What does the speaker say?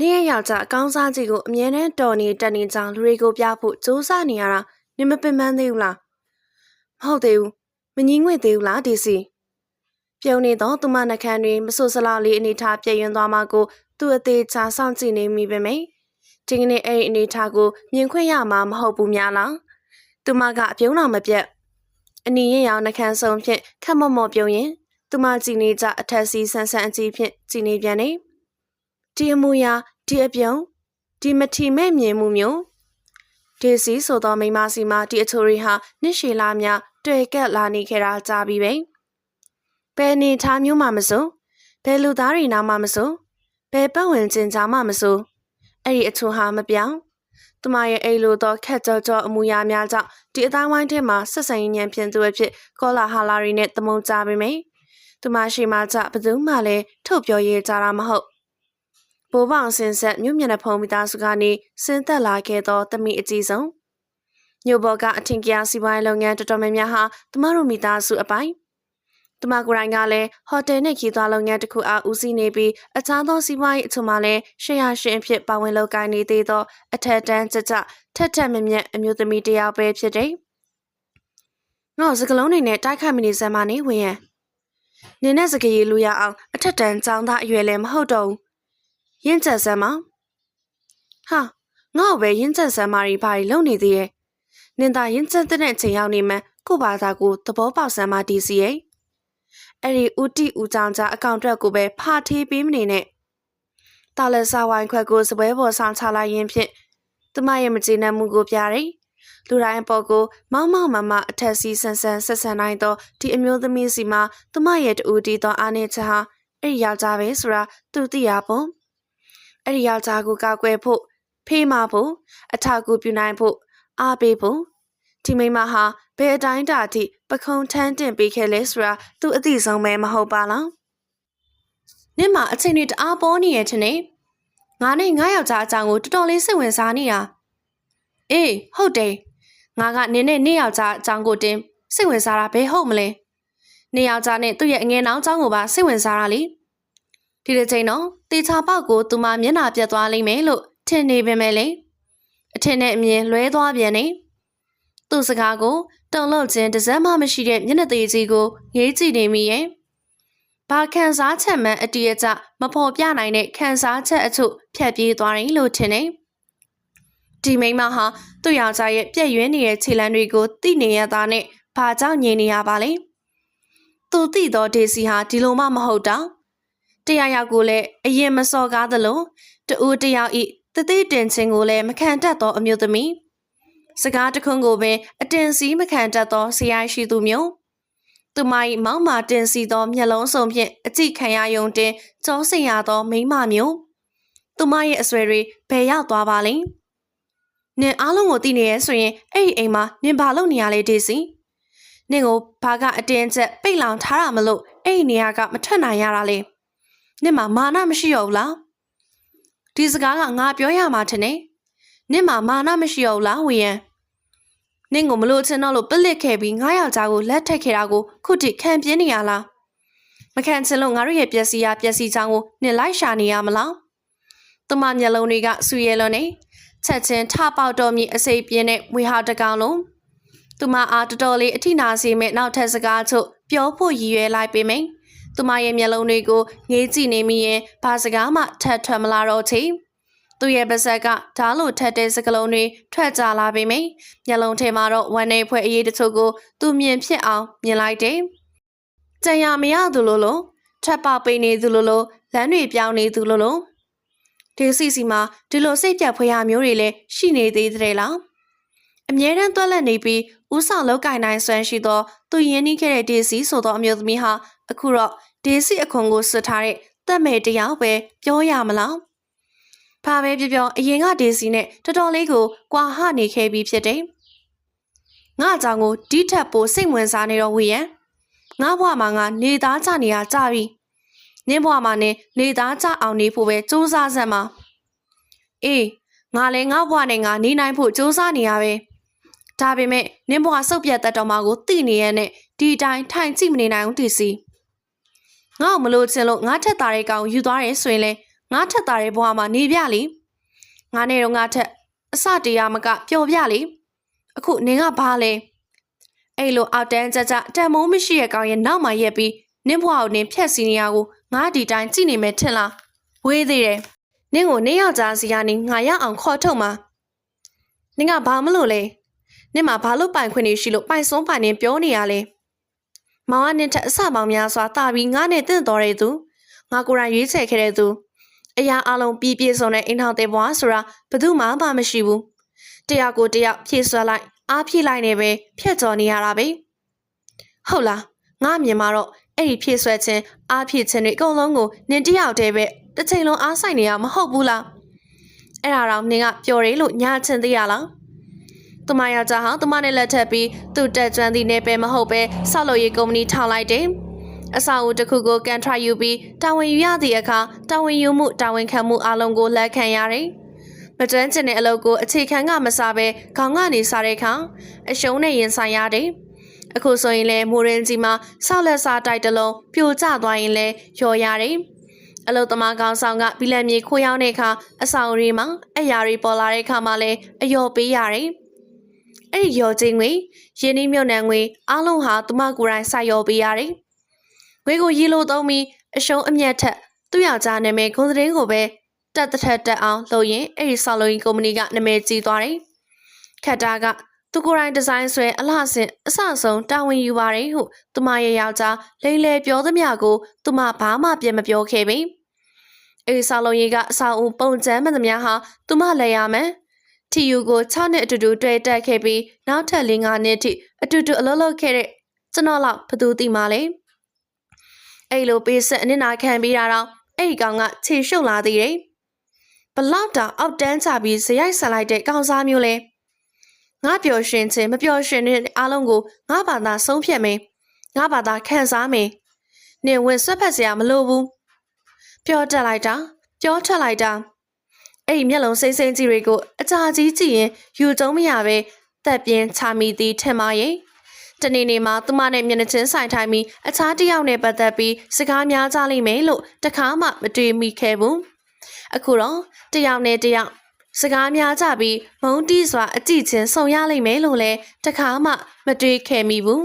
နေ့ရက်ယောက်ျားအကောင်းစားကြီးကိုအမြဲတမ်းတော်နေတက်နေကြောင်းလူတွေကိုပြဖို့စူးစမ်းနေရတာနင်မပင်ပန်းသေးဘူးလားမဟုတ်သေးဘူးမငြင်းငွေ့သေးဘူးလားဒီစီပြုံနေတော့သူမနှခမ်းတွေမဆူဆလောက်လေးအနေထားပြည့်ရင်သွားမှကိုသူ့အသေးချာစောင့်ကြည့်နေမိပဲမိဒီကနေ့အဲ့ဒီအနေထားကိုမြင်ခွင့်ရမှာမဟုတ်ဘူးများလားသူမကအပြုံးတော်မပြတ်အနီရင်ရောင်နှခမ်းဆုံးဖြင့်ခက်မော့မော့ပြုံးရင်သူမကြည်နေကြအထက်စီဆန်းဆန်းအကြည့်ဖြင့်ကြည်နေပြန်နေဒီအမူအရာဒီအပြုံးဒီမထီမဲ့မြင်မှုမျိုးဒေစီဆိုသောမိမစီမဒီအချိုရီဟာနှစ်ရှည်လာများတွေ့ကက်လာနေခဲ့တာကြာပြီပဲဘယ်နေထားမျိုးမှမစိုးဘယ်လူသားတွေနာမှမစိုးဘယ်ပတ်ဝန်းကျင်ကြားမှမစိုးအဲ့ဒီအချိုဟာမပြောင်းသူမရဲ့အိလိုသောခက်ကြောကြောအမူအရာများကြောင့်ဒီအတိုင်းဝိုင်းထဲမှာဆက်ဆံရေးဉာဏ်ဖြင့်သူအဖြစ်ကောလာဟာလာရီနဲ့တမုံကြပါမယ်သူမရှိမှကြဘယ်သူမှလည်းထုတ်ပြောရေးကြတာမဟုတ်ဘိုးပေါင်စင်ဆက်မြို့မျက်နှာဖုံးမိသားစုကနေဆင်းသက်လာခဲ့သောတမိအကြီးဆုံးမြို့ပေါ်ကအထင်ကြီးစီးပွားရေးလုပ်ငန်းတော်တော်များများဟာတမတို့မိသားစုအပိုင်းတမကိုယ်တိုင်ကလည်းဟိုတယ်နဲ့ခီးသွွားလုပ်ငန်းတစ်ခုအားဦးစီးနေပြီးအခြားသောစီးပွားရေးအချို့မှလည်းရှယ်ယာရှင်အဖြစ်ပါဝင်လုပ်ကိုင်နေသေးသောအထက်တန်းကြကြထက်ထက်မြက်မြက်အမျိုးသမီးတစ်ယောက်ပဲဖြစ်တယ်။ငါ့စကလုံးတွေနဲ့တိုက်ခိုက်မိနေစမ်းမနေဝင်ရန်နင်းနဲ့စကရီလူရအောင်အထက်တန်းចောင်းသားအရွယ်လည်းမဟုတ်တော့ဘူး။ရင့်ကျက်စမ်းမဟာငါ့ပဲရင့်ကျက်စမ်းမတွေဘာတွေလုပ်နေသေးရဲ့နင်သာရင့်ကျက်တဲ့အချိန်ရောက်နေမှကို့ဘာသာကိုသဘောပေါက်စမ်းမဒီစီရဲ့အဲ့ဒီဦးတီဦးကြောင်ကြအကောင့်အတွက်ကိုပဲဖာထေးပေးမနေနဲ့တာလက်စာဝိုင်းခွက်ကိုစပွဲပေါ်ဆောင်ချလိုက်ရင်ဖြင့်သူမရဲ့မကျေနပ်မှုကိုပြတယ်လူတိုင်းအပေါ်ကိုမောင်းမောင်းမမအထက်စီဆန်းဆန်းဆက်ဆံနိုင်သောဒီအမျိုးသမီးစီမှာသူမရဲ့တူတီသောအားနည်းချက်ဟာအဲ့ဒီယောက်ျားပဲဆိုတာသူသိရပုံအဲ့ဒီယောက်ျားကိုကောက်ွယ်ဖို့ဖေးမဖို့အထောက်အကူပြုနိုင်ဖို့အားပေးဖို့ဒီမိမဟာဘယ်အတိုင်းတာအထိပခုံးထမ်းတင်ပေးခဲ့လဲဆိုတာသူအသိဆုံးပဲမဟုတ်ပါလားနင့်မှာအချိန်တွေတအားပေါ်နေရဲ့ထင်နေငါနဲ့ငါယောက်ျားအကြောင်းကိုတော်တော်လေးစိတ်ဝင်စားနေတာအေးဟုတ်တယ်ငါကနင်းနဲ့နေ့ယောက်ျားအကြောင်းကိုတင်စိတ်ဝင်စားတာဘယ်ဟုတ်မလဲနေ့ယောက်ျားနဲ့သူ့ရဲ့အငယ်နောင်အကြောင်းကိုပါစိတ်ဝင်စားတာလေဒီတစ်ချိန်တော့တေချာပေါက်ကိုသူမမျက်နှာပြတ်သွားလိမ့်မယ်လို့ထင်နေပေမဲ့လေအထင်နဲ့အမြင်လွဲသွားပြန်နေသူ့စကားကိုတုံလို့ခြင်းတစ်စက်မှမရှိတဲ့မျက်နှာသေးကြီးကိုငေးကြည့်နေမိရဲ့ဘာခံစားချက်မှန်အတည်းအကျမဖော်ပြနိုင်တဲ့ခံစားချက်အချို့ဖြတ်ပြေးသွားတယ်လို့ထင်နေဒီမိမဟာသူ့ယောက်ျားရဲ့ပြည့်ရွင်းနေတဲ့ခြေလမ်းတွေကိုသိနေရတာနဲ့ဘာကြောင့်ငြိမ်နေရပါလဲသူသိတော့ဒေစီဟာဒီလိုမှမဟုတ်တော့တရားယောက်ကိုလည်းအရင်မစော်ကားသလိုတူတယောက်ဤတသိတင်ချင်းကိုလည်းမခံတတ်သောအမျိုးသမီးစကားတခွန်းကိုပင်အတင်စီမခံတတ်သောဆရာရှိသူမျိုးသူမ၏မောင်းမာတင်စီသောမျက်လုံးစုံဖြင့်အကြည့်ခံရယုံတင်ကြောစင်ရသောမိန်းမမျိုးသူမရဲ့အဆွဲတွေဘယ်ရောက်သွားပါလိမ့်နင်အားလုံးကိုသိနေရဲဆိုရင်အဲ့ဒီအိမ်မှာနင်ဘာလုပ်နေရလဲဒေစီနင်ကိုဘာကအတင်းကျပ်ပိတ်လောင်ထားတာမလို့အဲ့ဒီနေရာကမထွက်နိုင်ရတာလေနင်မှာမာနမရှိရဘူးလားဒီစကားကငါပြောရမှာထင်နေနင်မှာမာနမရှိရဘူးလားဝီယန်နင်ကိုမလို့ချင်တော့လို့ပလစ်ခဲ့ပြီးငါယောက်ျားကိုလက်ထက်ခဲ့တာကိုခုထိခံပြင်းနေရလားမခံချင်လို့ငါတို့ရဲ့ပျက်စီးရပျက်စီးချောင်းကိုနင်လိုက်ရှာနေရမလားသူမမျက်လုံးတွေကဆူရဲလွန်းနေချက်ချင်းထပေါက်တော်မြည်အစိပ်ပြင်းတဲ့ဝေဟာတကောင်လုံးသူမအားတော်တော်လေးအထိနာစေမဲ့နောက်ထပ်စကားချုပ်ပြောဖို့ရည်ရွယ်လိုက်ပေမယ့်သူမရဲ့မျက်လုံးတွေကိုငေးကြည့်နေမိရင်ဘာစကားမှထပ်ထွက်မလာတော့ချေသူ့ရဲ့ပါးစပ်ကဓာတ်လိုထက်တဲ့စကလုံးတွေထွက်ကြလာပေမယ့်မျက်လုံးထဲမှာတော့ဝမ်းနေဖွဲ့အရေးတချို့ကိုသူမြင်ဖြစ်အောင်မြင်လိုက်တယ်။ကြံရမရသူလိုထပ်ပေါက်ပိနေသူလိုလမ်းတွေပြောင်းနေသူလိုဒီစီမှာဒီလိုစိတ်ပြတ်ဖွယ်ရမျိုးတွေလည်းရှိနေသေးတယ်လား။အမြဲတမ်းတွက်လက်နေပြီးဥဆောင်လောက်ကင်နိုင်ဆွမ်းရှိသောသူရင်းနှီးခဲ့တဲ့ဒေစီဆိုသောအမျိုးသမီးဟာအခုတော့ဒေစီအခွန်ကိုစွတ်ထားတဲ့တက်မဲ့တယောက်ပဲပြောရမလား။ဘာပဲပြောအရင်ကဒေစီနဲ့တော်တော်လေးကိုကွာဟနေခဲ့ပြီးဖြစ်တယ်။ငါအကြောင်းကိုဒီထက်ပိုစိတ်ဝင်စားနေတော့ဝေယံငါဘွားမှာငါနေသားချနေရကြပြီ။နင်းဘွားမှာနေသားချအောင်နေဖို့ပဲစူးစမ်းစမ်းပါ။အေးငါလည်းငါဘွားနဲ့ငါနေနိုင်ဖို့စူးစမ်းနေရပဲ။ဒါပေမဲ့နင်းဘွားစုပ်ပြတ်တတ်တော်မှာကိုသိနေရတဲ့ဒီတိုင်းထိုင်ကြည့်မနေနိုင်ဘူးဒီစီ။ငါ့ကိုမလို့ချင်လို့ငါထက်သားတဲ့ကောင်ယူသွားတယ်ဆိုရင်လေ ငါထက်သားတဲ့ဘဝမှာနေပြလေငါနဲ့တော့ငါထက်အစတရားမကပျော်ပြလေအခုနင်ကဘာလဲအဲ့လိုအောက်တန်းကြတန်မိုးမရှိတဲ့ကောင်ရဲ့နောက်မှာရက်ပြီးနင့်ဘဝကိုနင်ဖြက်စီနေရကိုငါဒီတိုင်းကြည့်နေမယ်ထင်လားဝေးသေးတယ်နင့်ကိုနင့်ယောက်ျားစီကနေငါရအောင်ခေါ်ထုတ်မှာနင်ကဘာမလို့လဲနင့်မှာဘာလို့ပိုင်ခွင့်နေရှိလို့ပိုင်စွန်းပိုင်နေပြောနေရလဲမောင်ကနင့်ထက်အစပေါင်းများစွာတာပြီးငါနဲ့တင့်တော်တဲ့သူငါကိုယ်တိုင်ရွေးချယ်ခဲ့တဲ့သူအရာအလုံးပြည့်စုံတဲ့အိမ်ထောင်တဲ့ဘဝဆိုတာဘယ်သူမှမရှိဘူးတရားကိုတရားဖြည့်ဆွဲလိုက်အားဖြည့်လိုက်နေပဲဖြတ်ကျော်နေရတာပဲဟုတ်လားငါမြင်မှာတော့အဲ့ဒီဖြည့်ဆွဲခြင်းအားဖြည့်ခြင်းတွေအကုန်လုံးကိုနင်တယောက်တည်းပဲတစ်ချိန်လုံးအားဆိုင်နေရမဟုတ်ဘူးလားအဲ့ဒါတော့နင်ကပျော်တယ်လို့ညားချင်းသိရလားသူမယောက်ျားဟာသူမနဲ့လက်ထပ်ပြီးသူ့တက်ကျွမ်းသည့်နယ်ပယ်မဟုတ်ပဲဆောက်လုပ်ရေးကုမ္ပဏီထောင်လိုက်တယ်အဆောက်အဦတစ်ခုကိုကန်ထရိုက်ယူပြီးတာဝန်ယူရသည့်အခါတာဝန်ယူမှုတာဝန်ခံမှုအလုံးကိုလက်ခံရတယ်မတွန်းကျင်တဲ့အလုပ်ကိုအခြေခံကမစားပဲခေါင်းကနေစားတဲ့အခါအရှုံးနဲ့ရင်ဆိုင်ရတယ်အခုဆိုရင်လည်းမိုးရင်းကြီးမှာဆောက်လက်စားတိုက်တလုံးပြိုကျသွားရင်လည်းရော်ရတယ်အလုသမားကောင်ဆောင်ကဘီလန်မြေခိုးရောက်တဲ့အခါအဆောင်ရီမှာအရာတွေပေါ်လာတဲ့အခါမှာလည်းအယောပေးရတယ်အဲ့ဒီရော်ချင်းငွေရင်းနှီးမြုပ်နှံငွေအားလုံးဟာသူမကိုယ်တိုင်စိုက်ရောပေးရတယ်ငွေကိုရီလိုသုံးပြီးအရှုံးအမြတ်ထက်သူ့ယောက်ျားနာမည်ဂုဏ်သတင်းကိုပဲတက်တက်အောင်လုပ်ရင်အဲ့ဒီဆောက်လုပ်ရေးကုမ္ပဏီကနာမည်ကြီးသွားတယ်ခက်တာကသူကိုယ်တိုင်ဒီဇိုင်းဆွဲအလှဆင်အဆဆုံးတာဝန်ယူပါတယ်ဟုသူမရဲ့ယောက်ျားလိမ့်လေပြောသမျှကိုသူမဘာမှပြန်မပြောခဲ့ပေအဲ့ဒီဆောက်လုပ်ရေးကအဆောင်အုံပုံကျမ်းမှန်သမျှဟာသူမလည်းရမယ်တီယူကို6နှစ်အတူတူတွေ့တက်ခဲ့ပြီးနောက်ထပ်5နှစ်အထိအတူတူအလုပ်လုပ်ခဲ့တဲ့ကျွန်တော်လောက်ဘသူသိမှလဲအဲ့လိုပေးဆက်အနစ်နာခံပြီးတာတော့အဲ့ဒီကောင်ကခြေရှုပ်လာသေးတယ်ဘလောက်တောင်အောက်တန်းချပြီးဇရိုက်ဆက်လိုက်တဲ့ကောင်စားမျိုးလဲငါပျော်ရွှင်ခြင်းမပျော်ရွှင်တဲ့အားလုံးကိုငါဘာသာဆုံးဖြတ်မယ်ငါဘာသာခံစားမယ်နင်ဝင်ဆွတ်ဖက်စရာမလိုဘူးပြောတက်လိုက်တာပြောထွက်လိုက်တာအဲ့ဒီမျက်လုံးစိမ့်စိမ့်ကြီးတွေကိုအကြာကြီးကြည့်ရင်ယူကျုံမရပဲတက်ပြင်းချမိသည်ထင်ပါရဲ့တနေ့နေ့မှာသူမနဲ့မျက်နှာချင်းဆိုင်ထိုင်ပြီးအခြားတစ်ယောက်နဲ့ပတ်သက်ပြီးစကားများကြလိမ့်မယ်လို့တခါမှမတွေးမိခဲ့ဘူးအခုတော့တစ်ယောက်နဲ့တစ်ယောက်စကားများကြပြီးမုန်းတီးစွာအကြည့်ချင်းဆုံရလိမ့်မယ်လို့လည်းတခါမှမတွေးခဲ့မိဘူး